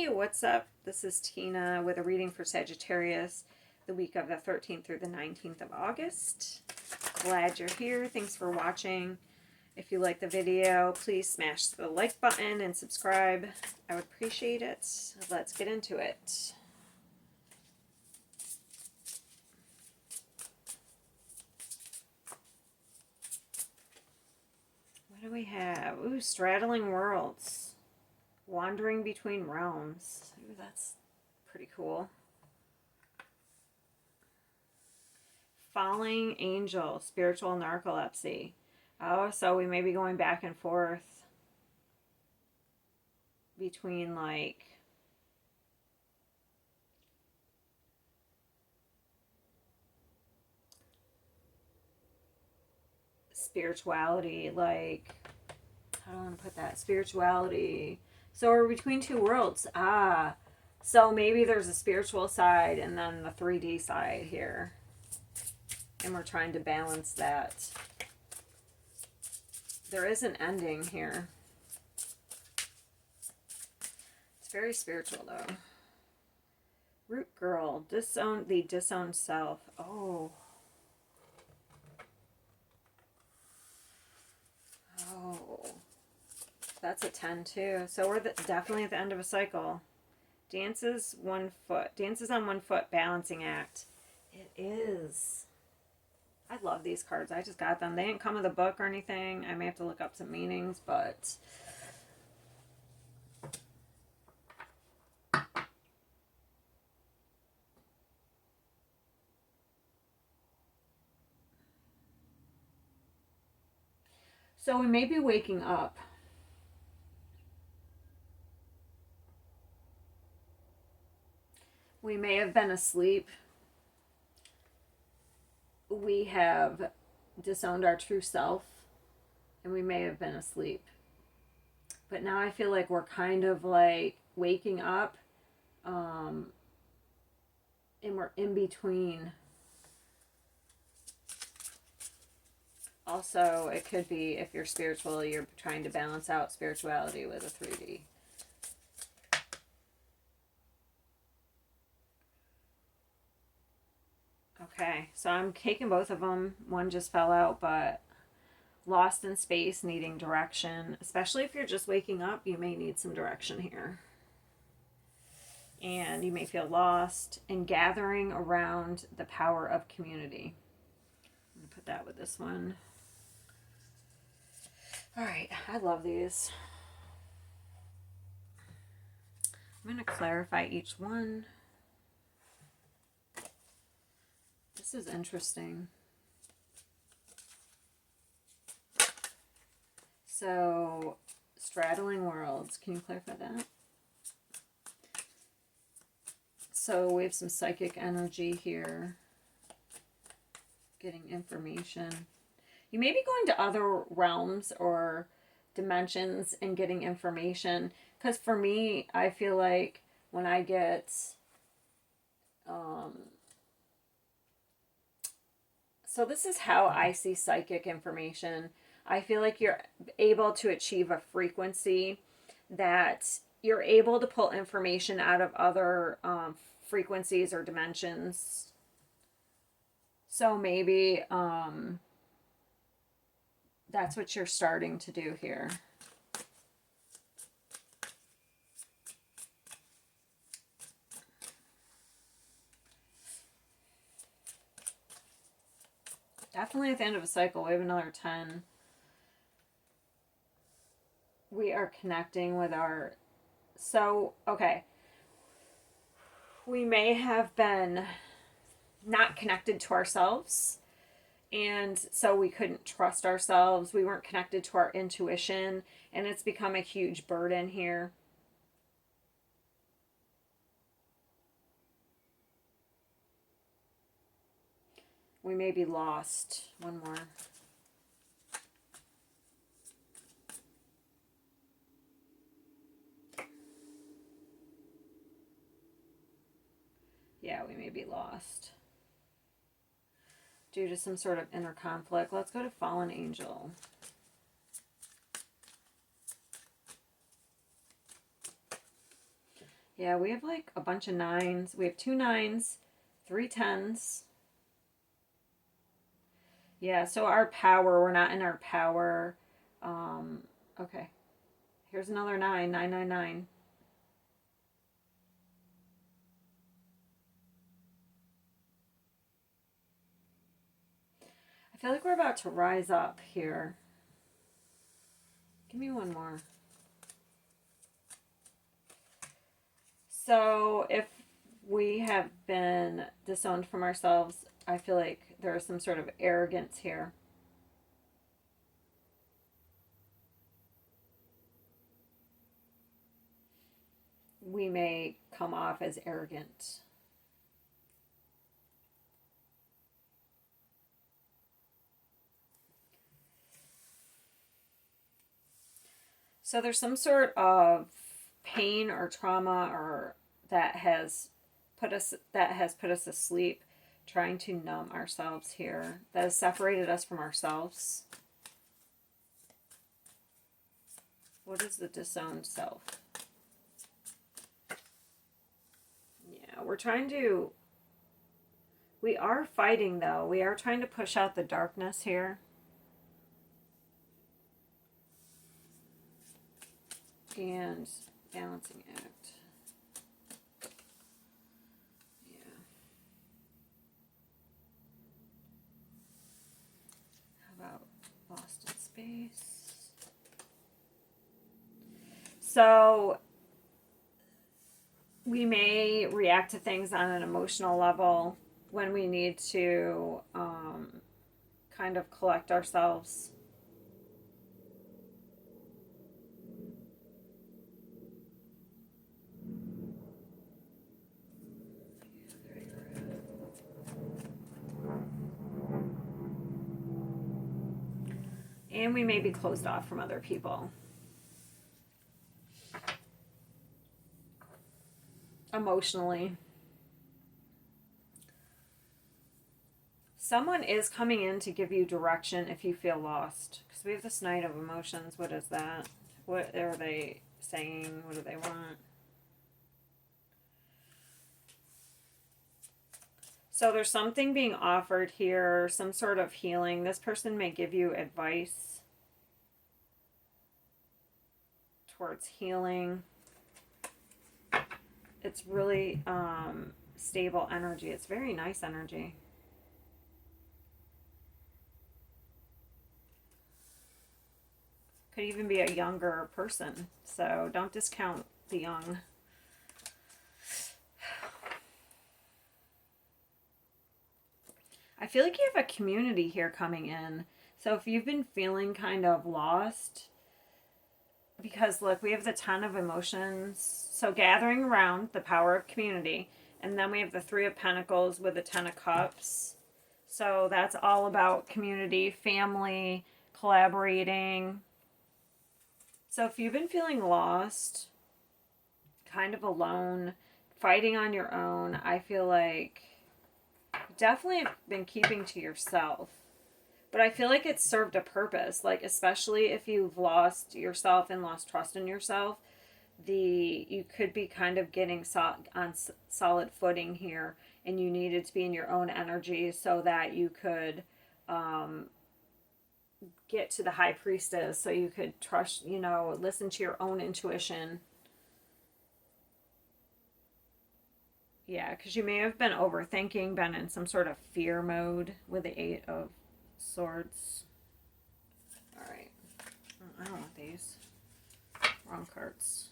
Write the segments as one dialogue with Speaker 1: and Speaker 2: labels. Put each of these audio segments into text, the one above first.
Speaker 1: Hey, what's up? This is Tina with a reading for Sagittarius, the week of the 13th through the 19th of August. Glad you're here. Thanks for watching. If you like the video, please smash the like button and subscribe. I would appreciate it. Let's get into it. What do we have? Ooh, straddling worlds. Wandering between realms. Ooh, that's pretty cool. Falling angel, spiritual narcolepsy. Oh, so we may be going back and forth between like spirituality, like, how do I want to put that? Spirituality. So we're between two worlds. So maybe there's a spiritual side and then the 3D side here. And we're trying to balance that. There is an ending here. It's very spiritual though. Root girl, the disowned self. Oh. Oh. That's a 10 too. So we're definitely at the end of a cycle. Dances on 1 foot, balancing act. It is. I love these cards. I just got them. They didn't come with a book or anything. I may have to look up some meanings, but so we may be waking up. We may have been asleep. We have disowned our true self, and we may have been asleep. But now I feel like we're kind of like waking up, and we're in between. Also, it could be, if you're spiritual, you're trying to balance out spirituality with a 3D. Okay, so I'm taking both of them. One just fell out, but lost in space, needing direction. Especially if you're just waking up, you may need some direction here. And you may feel lost. And gathering around the power of community. I'm going to put that with this one. All right, I love these. I'm going to clarify each one. This is interesting. So, straddling worlds. Can you clarify that? So, we have some psychic energy here. Getting information. You may be going to other realms or dimensions and getting information. Because for me, I feel like when I get so this is how I see psychic information. I feel like you're able to achieve a frequency that you're able to pull information out of other frequencies or dimensions. So maybe that's what you're starting to do here. Definitely at the end of a cycle. We have another 10. We are connecting with our... So, okay. We may have been not connected to ourselves. And so we couldn't trust ourselves. We weren't connected to our intuition. And it's become a huge burden here. We may be lost. One more. Yeah, we may be lost due to some sort of inner conflict. Let's go to fallen angel. Yeah, we have like a bunch of nines. We have 2 9s, 3 10s. Yeah, so our power, we're not in our power. Um, okay. Here's another 9, 9, 9, 9. I feel like we're about to rise up here. Give me one more. So if we have been disowned from ourselves, I feel like there is some sort of arrogance here. We may come off as arrogant. So there's some sort of pain or trauma or that has put us asleep, trying to numb ourselves here, that has separated us from ourselves. What is the disowned self? Yeah, we are fighting though. We are trying to push out the darkness here. And balancing act. Yeah. How about lost in space? So we may react to things on an emotional level when we need to kind of collect ourselves. And we may be closed off from other people. Emotionally. Someone is coming in to give you direction if you feel lost. Because we have this Knight of Emotions. What is that? What are they saying? What do they want? So there's something being offered here, some sort of healing. This person may give you advice towards healing. It's really stable energy. It's very nice energy. Could even be a younger person, so don't discount the young. I feel like you have a community here coming in. So if you've been feeling kind of lost, because look, we have the 10 of emotions. So gathering around, the power of community. And then we have the 3 of Pentacles with the 10 of Cups. So that's all about community, family, collaborating. So if you've been feeling lost, kind of alone, fighting on your own, I feel like definitely been keeping to yourself. But I feel like it's served a purpose, like especially if you've lost yourself and lost trust in yourself, you could be kind of getting on solid footing here, and you needed to be in your own energy so that you could get to the High Priestess, so you could trust, listen to your own intuition. Yeah, because you may have been overthinking, been in some sort of fear mode with the 8 of Swords. Alright. I don't want these. Wrong cards.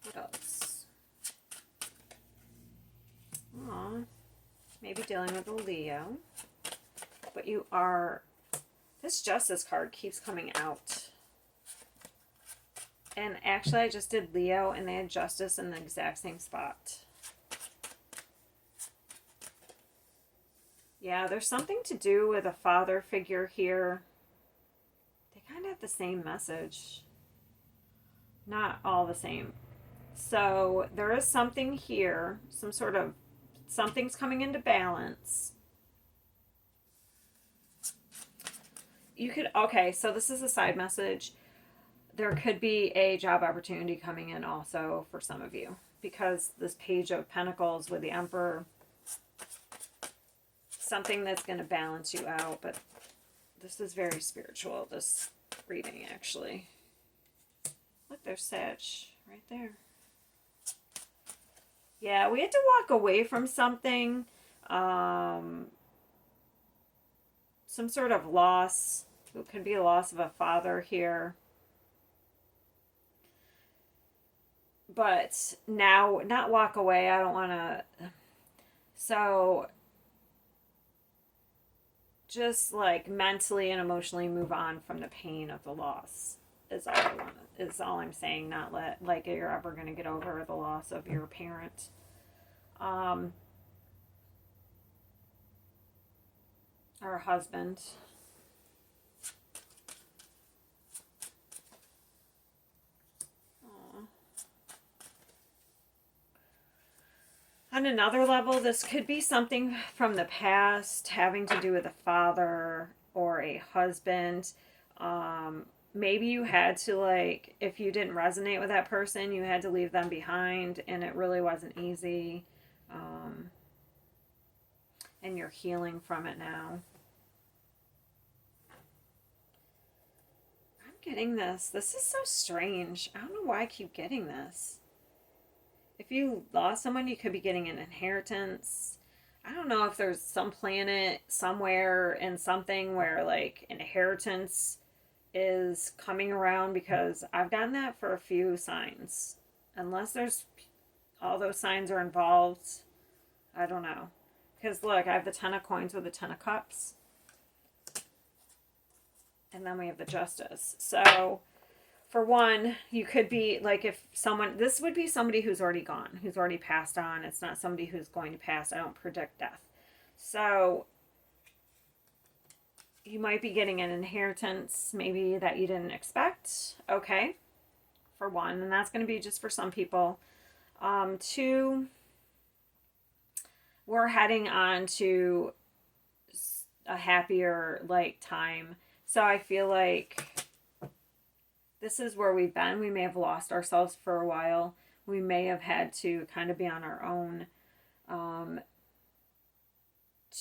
Speaker 1: What else? Aw. Maybe dealing with a Leo. But you are... This Justice card keeps coming out. And actually, I just did Leo, and they had Justice in the exact same spot. Yeah, there's something to do with a father figure here. They kind of have the same message. Not all the same. So there is something here, some sort of, something's coming into balance. You could, okay, so this is a side message. There could be a job opportunity coming in also for some of you, because this Page of Pentacles with the Emperor, something that's going to balance you out. But this is very spiritual, this reading, actually. Look, there's Sag right there. Yeah, we had to walk away from something, some sort of loss. It could be a loss of a father here. But now, not walk away, I don't want to. So, just like mentally and emotionally move on from the pain of the loss is all I want. Is all I'm saying. Not like you're ever going to get over the loss of your parent. Or husband. On another level, this could be something from the past having to do with a father or a husband. Maybe you had to, like, if you didn't resonate with that person, you had to leave them behind, and it really wasn't easy. And you're healing from it now. I'm getting this. This is so strange. I don't know why I keep getting this. If you lost someone, you could be getting an inheritance. I don't know if there's some planet somewhere in something where, like, inheritance is coming around, because I've gotten that for a few signs. Unless there's all those signs are involved, I don't know. Because look, I have the 10 of coins with the 10 of cups. And then we have the Justice. So, for one, you could be, like, if someone, this would be somebody who's already gone, who's already passed on. It's not somebody who's going to pass. I don't predict death. So, you might be getting an inheritance, maybe, that you didn't expect. Okay, for one. And that's going to be just for some people. Two, we're heading on to a happier, like, time. So I feel like this is where we've been. We may have lost ourselves for a while. We may have had to kind of be on our own,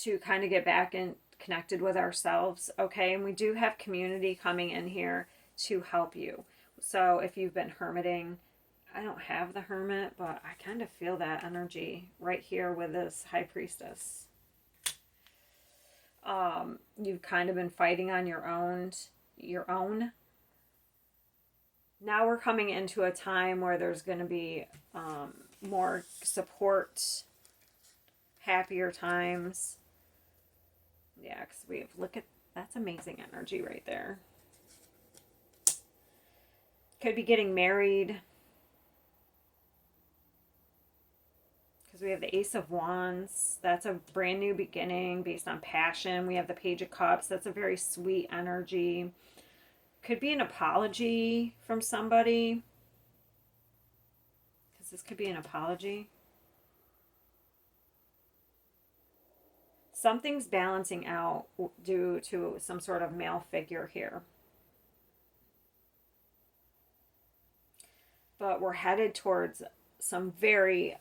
Speaker 1: to kind of get back and connected with ourselves. Okay, and we do have community coming in here to help you. So if you've been hermiting, I don't have the Hermit, but I kind of feel that energy right here with this High Priestess. You've kind of been fighting on your own. Now we're coming into a time where there's going to be more support, happier times. Yeah, because we have, look at, that's amazing energy right there. Could be getting married. Because we have the Ace of Wands. That's a brand new beginning based on passion. We have the Page of Cups. That's a very sweet energy. Could be an apology from somebody. Because this could be an apology. Something's balancing out due to some sort of male figure here. But we're headed towards some very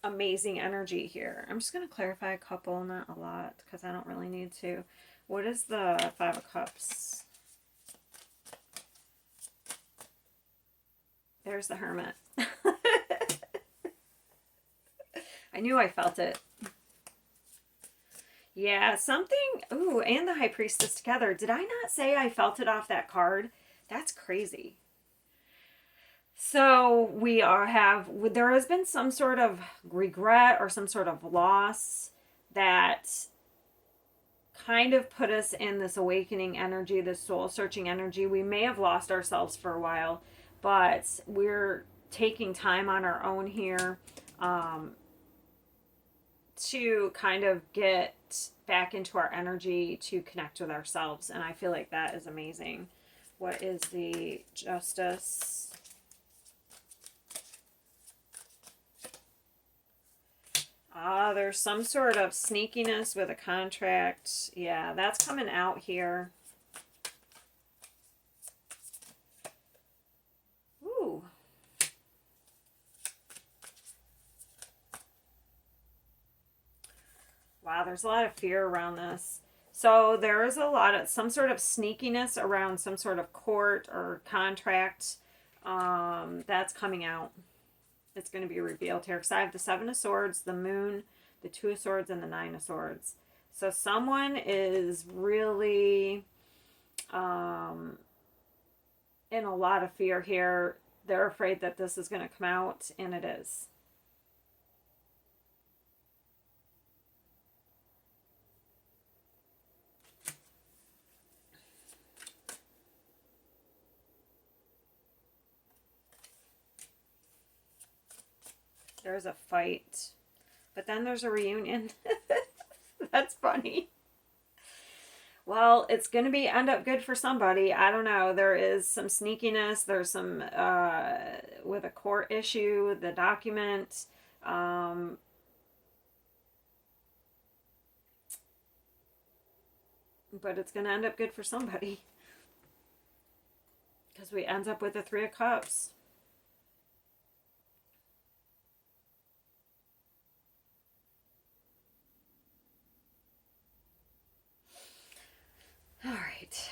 Speaker 1: amazing energy here. I'm just going to clarify a couple, not a lot, because I don't really need to. What is the Five of Cups? There's the Hermit. I knew I felt it. Yeah, something. Ooh, and the High Priestess together. Did I not say I felt it off that card? That's crazy. So there has been some sort of regret or some sort of loss that kind of put us in this awakening energy, this soul searching energy. We may have lost ourselves for a while, but we're taking time on our own here to kind of get back into our energy to connect with ourselves. And I feel like that is amazing. What is the Justice? There's some sort of sneakiness with a contract. Yeah, that's coming out here. Ooh. Wow, there's a lot of fear around this. So there is a lot of some sort of sneakiness around some sort of court or contract that's coming out. It's going to be revealed here because I have the Seven of Swords, the Moon, the Two of Swords, and the Nine of Swords. So someone is really in a lot of fear here. They're afraid that this is going to come out, and it is. There's a fight, but then there's a reunion. That's funny. Well, it's going to be end up good for somebody. I don't know. There is some sneakiness. There's some with a court issue, the document. But it's going to end up good for somebody because we ends up with the Three of Cups. All right.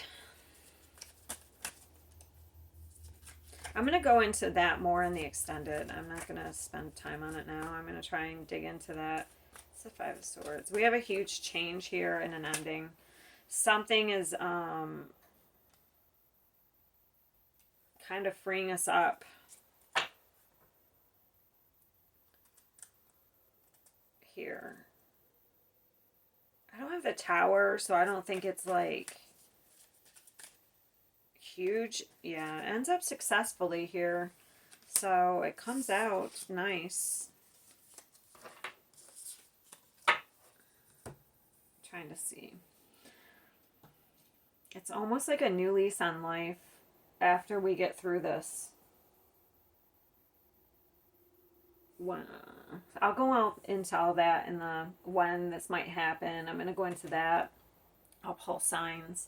Speaker 1: I'm going to go into that more in the extended. I'm not going to spend time on it now. I'm going to try and dig into that. It's the Five of Swords. We have a huge change here and an ending. Something is kind of freeing us up. Here. I don't have the Tower, so I don't think it's like huge. Yeah, it ends up successfully here. So it comes out nice. Trying to see. It's almost like a new lease on life after we get through this. I'll go out into all that in the when this might happen. I'm going to go into that. I'll pull signs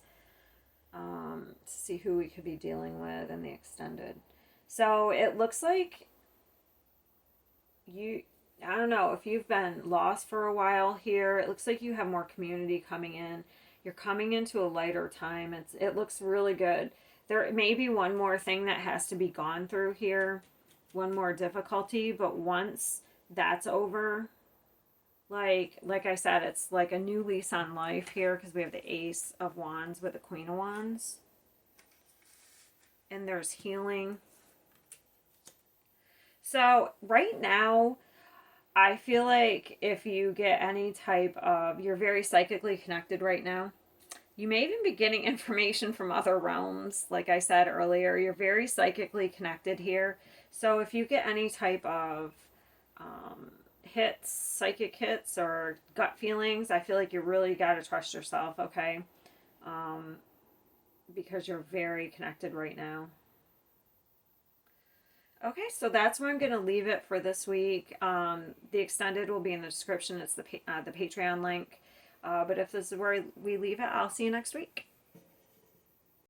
Speaker 1: to see who we could be dealing with in the extended. So it looks like I don't know, if you've been lost for a while here, it looks like you have more community coming in. You're coming into a lighter time. It looks really good. There may be one more thing that has to be gone through here. One more difficulty, but once that's over, like I said, it's like a new lease on life here because we have the Ace of Wands with the Queen of Wands. And there's healing. So right now, I feel like if you get any type of, you're very psychically connected right now. You may even be getting information from other realms. Like I said earlier, you're very psychically connected here. So if you get any type of hits, psychic hits or gut feelings, I feel like you really got to trust yourself, okay? Because you're very connected right now. Okay, so that's where I'm going to leave it for this week. The extended will be in the description. It's the Patreon link. But if this is where we leave it, I'll see you next week.